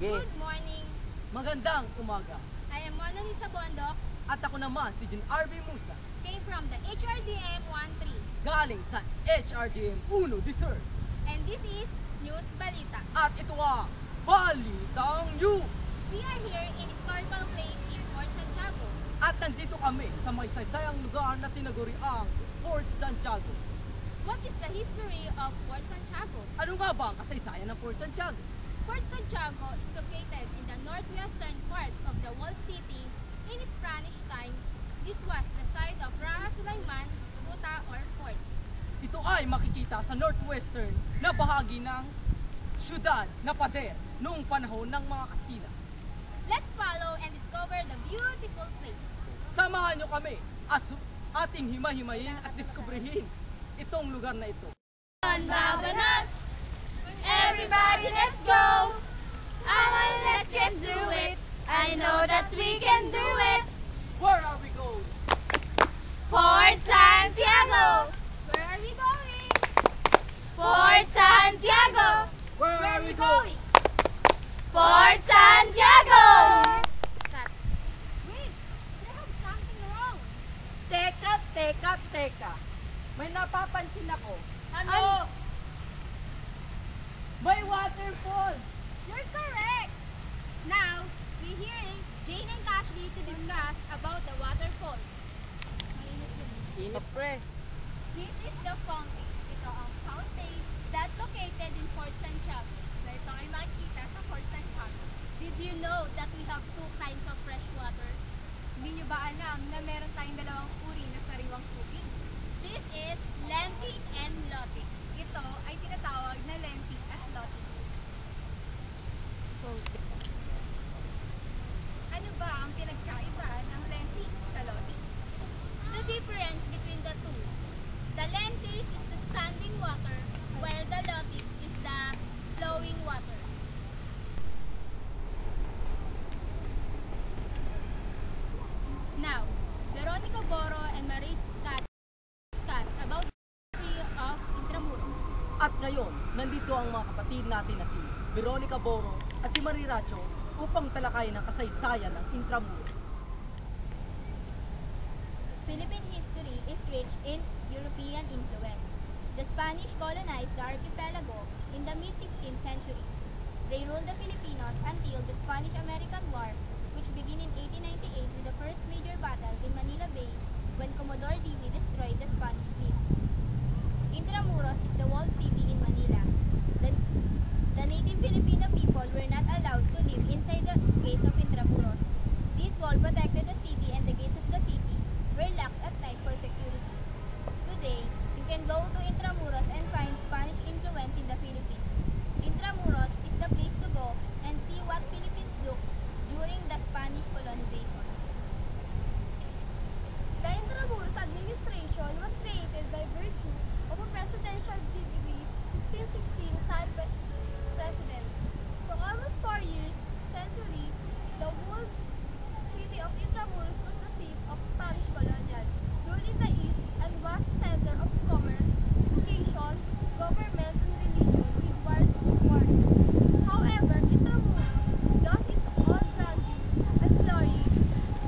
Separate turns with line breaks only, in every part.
Good morning.
Magandang umaga.
I am Mona Lisa Bondok.
At ako naman si Jun RB Musa.
Came from the HRDM 13.
Galing sa HRDM 1 the third.
And this is News Balita.
At ito ang Balitang News.
We are here in historical place in Fort Santiago.
At nandito kami sa may saysayang lugar na tinaguri ang Fort Santiago.
What is the history of Fort Santiago?
Ano nga ba ang kasaysayan ng Fort Santiago?
Fort Santiago is located in the northwestern part of the walled city. In Spanish time, this was the site of Raja Sulaiman, Kuta or Fort.
Ito ay makikita sa northwestern na bahagi ng syudad na pader noong panahon ng mga Kastila.
Let's follow and discover the beautiful place.
Samahan nyo kami at ating himay-himayin at diskubrihin itong lugar na ito.
Babanas! Everybody, let's go! Let's can do it. I know that we can do it.
Where are we going?
Fort Santiago!
Where are we going?
Fort Santiago!
Where are we going?
Fort Santiago!
Wait, they have something wrong.
Teka. May napapansin ako. Ano? May waterfall!
You're correct. Now, we're hearing Jane and Ashley to discuss about the waterfalls.
Init pre.
This is the fountain. Ito ang fountain that located in Fort Santiago. Na ito ay makikita sa Fort Santiago. Did you know that we have two kinds of fresh water? Hindi nyo ba alam na meron tayong dalawang uri na sariwang tubig? This is Lenti and Loti. Ito ay tinatawag na Lenti at Loti. Ano ba ang pinagkaiba ng Lenti sa Loti? The difference between the two. The Lenti is the standing water, while the Loti is the flowing water.
Now, Veronica Boro and Marie Kat discuss about the history of Intramuros.
At ngayon, nandito ang mga kapatid natin na si Veronica Boro at si Marie Racho upang talakayin ang kasaysayan ng Intramuros.
Philippine history is rich in European influence. The Spanish colonized the archipelago in the mid-16th century. They ruled the Filipinos until the Spanish-American War, which began in 1898 with the first major battle in Manila Bay when Commodore Dewey destroyed the Spanish fleet. Intramuros is the walled city in Manila. The native Filipino people were not allowed to live inside the gates of Intramuros. This wall protected the city, and the gates of the city were locked at night for security. Today, you can go to Intramuros and find Spanish influence in the Philippines. Intramuros is the place to go and see what Philippines looked during the Spanish colonization.
The Intramuros administration was created by virtue of a presidential decree 1616 signed by President. For almost 4 years, century, the whole city of Intramuros was the seat of Spanish colonial rule in the east and was the center of commerce, education, government, and religion with wide world. However, Intramuros lost its old grandeur and glory.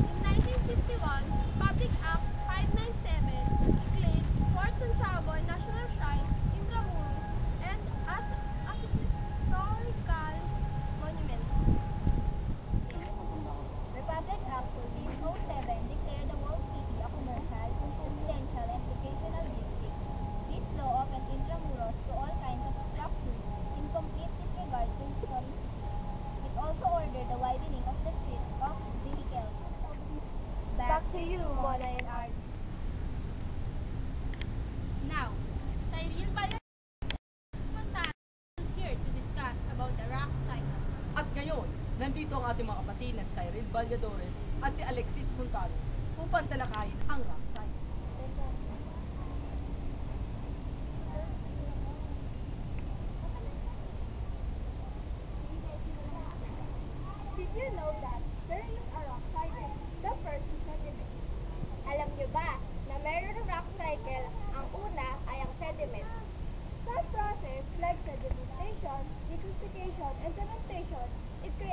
In 1951, Public Act 597 declared Fort Santiago a national shrine, Intramuros, and as a historical monument.
Republic Act 1407 declared the walled city a commercial, residential, and educational district. This law opened Intramuros to all kinds of structures in complete disregard to historic history. It also ordered the widening of the streets of vehicles.
Back to you, Mona and Art.
Now, Cyril Valladores here to discuss about the rock cycle.
At ngayon, nandito ang ating mga kapatid na si Cyril Valladores at si Alexis Puntano upang talakayin ang rock cycle.
Did you know that there is a rock cycle? The first is sediment. Alam niyo ba na mayroong rock cycle, ang una ay ang sediment. Such process like sedimentation, liquefaction, and cementation is created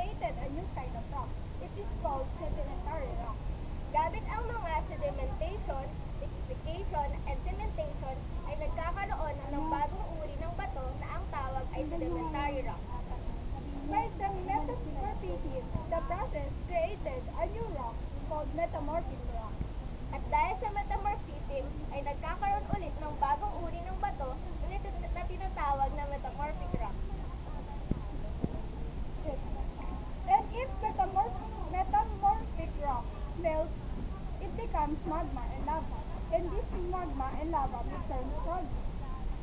atomic thermoforming.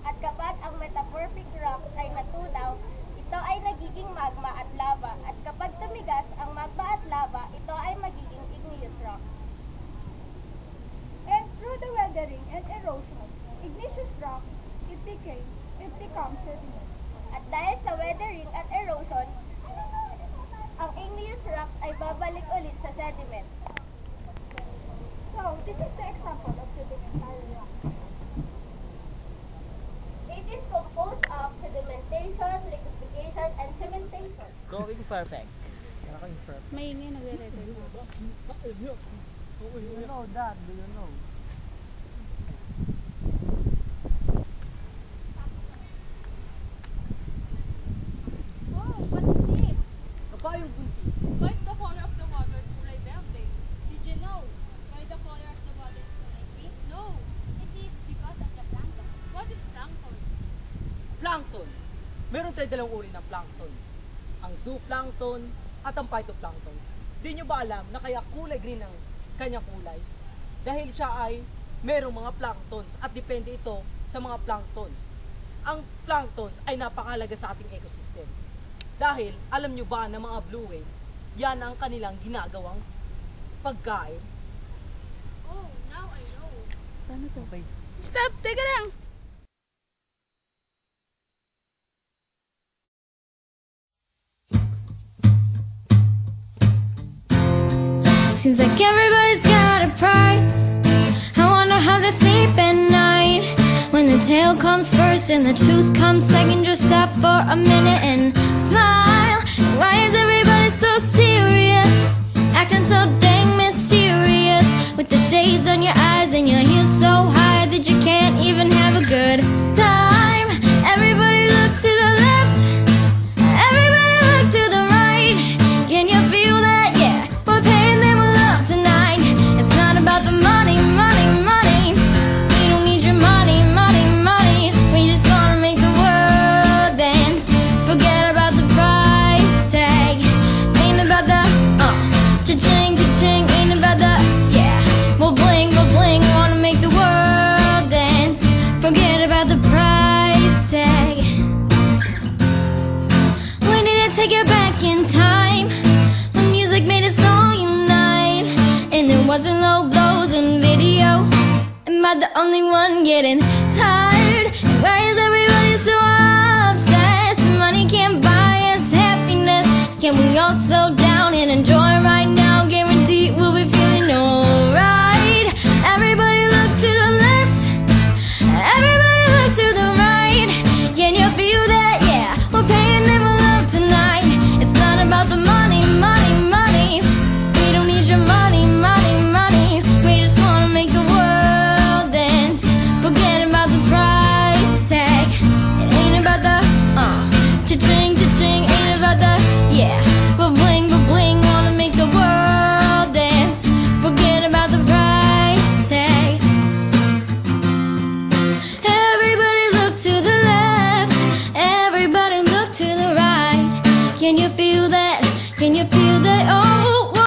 At kapag ang metamorphic rocks ay natunaw, ito ay nagiging magma at lava. At kapag tumigas ang magma at lava, ito ay magiging igneous rock.
And through the weathering and erosion, igneous rock, it becomes sediment.
At dahil sa weathering at erosion, ang igneous rock ay babalik ulit sa sediment.
So, this is the example of sedimentary rock.
It is composed of sedimentation, liquefaction, and cementation.
Going perfect.
Maingay nagre-record.
Do you know that? Do you know?
Oh, what is this?
Kabayong buntis.
Why is the color of the water kulay verde?
Did you know why the color of the water is kulay green?
No.
It is because of the plankton.
What is plankton?
Plankton. Meron tayo dalawang uri ng plankton. Ang zooplankton at ang phytoplankton. Di nyo ba alam na kaya kulay green ang kanyang kulay? Dahil siya ay merong mga planktons at depende ito sa mga planktons. Ang planktons ay napakahalaga sa ating ecosystem. Dahil alam nyo ba na mga blue whale, yan ang kanilang ginagawang pagkain.
Oh, now I know.
Stop! Teka lang!
Seems like everybody's got a price. I wonder how they sleep at night. When the tale comes first and the truth comes second, just stop for a minute and smile. Why is everybody so serious? Acting so dang mysterious. With the shades on your eyes and your heels so high that you can't even have a good time. Everybody look to the left. Everybody look to the right. Can you feel that? Yeah, we're paying them love tonight. It's not about the money, money, money. We don't need your money, money, money. We just wanna make the world dance. Forget about the price tag. Ain't about the cha-ching, cha-ching. Ain't about the yeah. We'll bling, wanna make the world dance. Forget about the price tag. We need to take it back in time, when music made us all unite. And there wasn't low blows in video. Am I the only one getting tired? And why is everybody so obsessed? Money can't buy us happiness. Can we all slow down and enjoy